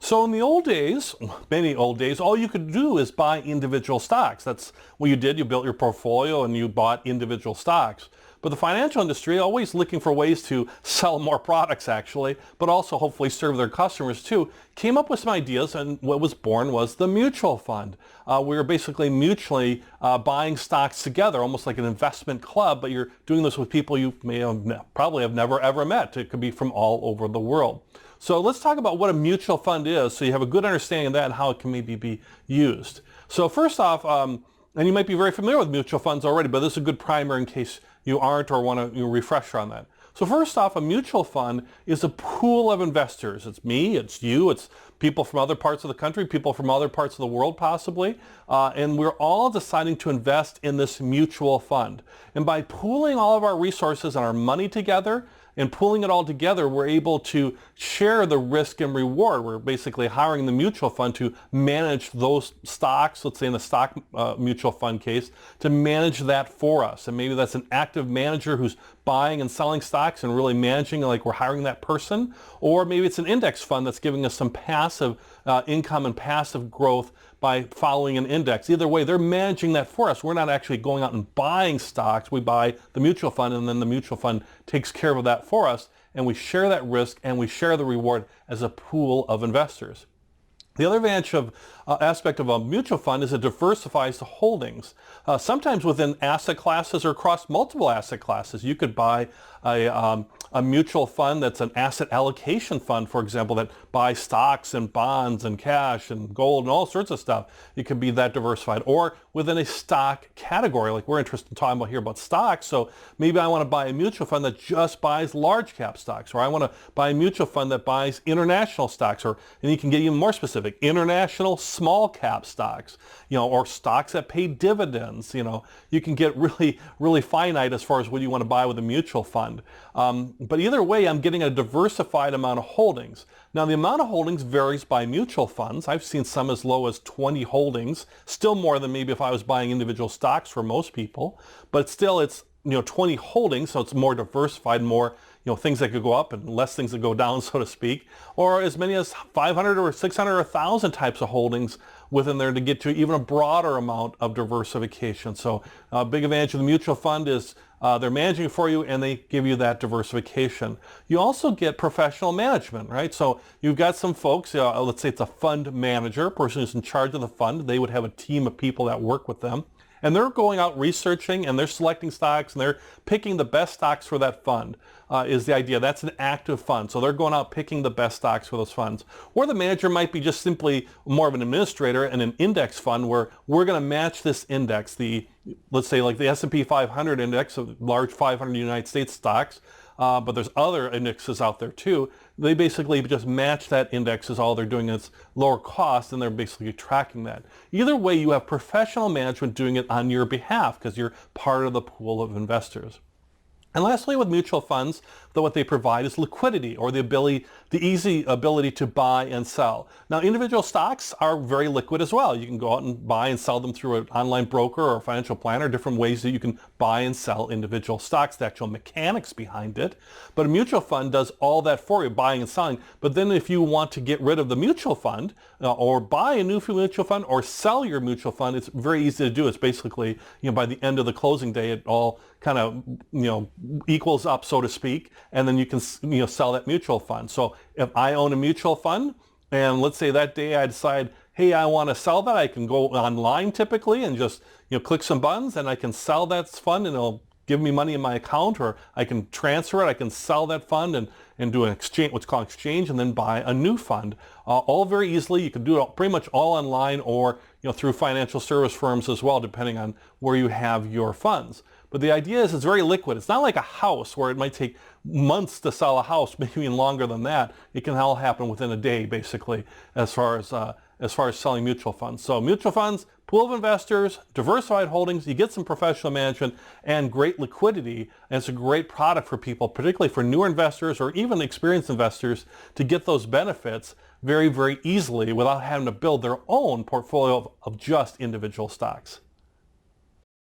So in the old days, many old days, all you could do is buy individual stocks. That's what you did. You built your portfolio and you bought individual stocks. But the financial industry, always looking for ways to sell more products actually, but also hopefully serve their customers too, came up with some ideas, and what was born was the mutual fund. We were basically mutually buying stocks together, almost like an investment club, but you're doing this with people you may have probably have never ever met. It could be from all over the world. So let's talk about what a mutual fund is so you have a good understanding of that and how it can maybe be used. So first off, and you might be very familiar with mutual funds already, but this is a good primer in case you aren't or want to refresher on that. So first off, a mutual fund is a pool of investors. It's me, it's you, it's people from other parts of the country, people from other parts of the world possibly, and we're all deciding to invest in this mutual fund. And by pooling all of our resources and our money together, and pooling it all together, we're able to share the risk and reward. We're basically hiring the mutual fund to manage those stocks, let's say in the stock mutual fund case, to manage that for us. And maybe that's an active manager who's buying and selling stocks and really managing, like we're hiring that person. Or maybe it's an index fund that's giving us some passive income and passive growth by following an index. Either way, they're managing that for us. We're not actually going out and buying stocks. We buy the mutual fund, and then the mutual fund takes care of that for us, and we share that risk and we share the reward as a pool of investors. The other advantage of aspect of a mutual fund is it diversifies the holdings. Sometimes within asset classes or across multiple asset classes, you could buy a mutual fund that's an asset allocation fund, for example, that buys stocks and bonds and cash and gold and all sorts of stuff. It could be that diversified. Or within a stock category, like we're interested in talking about here about stocks, so maybe I want to buy a mutual fund that just buys large cap stocks, or I want to buy a mutual fund that buys international stocks, and you can get even more specific, international small cap stocks, or stocks that pay dividends. You can get really, really finite as far as what you want to buy with a mutual fund. But either way, I'm getting a diversified amount of holdings. Now, the amount of holdings varies by mutual funds. I've seen some as low as 20 holdings, still more than maybe if I was buying individual stocks for most people, but still it's 20 holdings, so it's more diversified, more things that could go up and less things that go down, so to speak, or as many as 500 or 600 or 1,000 types of holdings within there to get to even a broader amount of diversification. So a big advantage of the mutual fund is they're managing for you and they give you that diversification. You also get professional management, right? So you've got some folks, let's say it's a fund manager, a person who's in charge of the fund. They would have a team of people that work with them. And they're going out researching and they're selecting stocks and they're picking the best stocks for that fund is the idea. That's an active fund. So they're going out picking the best stocks for those funds. Or the manager might be just simply more of an administrator in an index fund where we're going to match this index, let's say like the S&P 500 index of large 500 United States stocks, but there's other indexes out there too. They basically just match that index as all they're doing is lower cost, and they're basically tracking that. Either way, you have professional management doing it on your behalf because you're part of the pool of investors. And lastly, with mutual funds, what they provide is liquidity, or the easy ability to buy and sell. Now, individual stocks are very liquid as well. You can go out and buy and sell them through an online broker or a financial planner, different ways that you can buy and sell individual stocks, the actual mechanics behind it. But a mutual fund does all that for you, buying and selling. But then if you want to get rid of the mutual fund, or buy a new mutual fund, or sell your mutual fund, it's very easy to do. It's basically, by the end of the closing day, it all kind of, equals up, so to speak, and then you can, sell that mutual fund. So if I own a mutual fund, and let's say that day I decide, hey, I want to sell that, I can go online typically and just, click some buttons, and I can sell that fund, and it'll give me money in my account, or I can transfer it, I can sell that fund and do an exchange, what's called exchange, and then buy a new fund. All very easily. You can do it pretty much all online, or through financial service firms as well, depending on where you have your funds. But the idea is it's very liquid. It's not like a house where it might take months to sell a house, maybe even longer than that. It can all happen within a day, basically, as far as selling mutual funds. So mutual funds, pool of investors, diversified holdings, you get some professional management and great liquidity. And it's a great product for people, particularly for newer investors or even experienced investors, to get those benefits very, very easily without having to build their own portfolio of just individual stocks.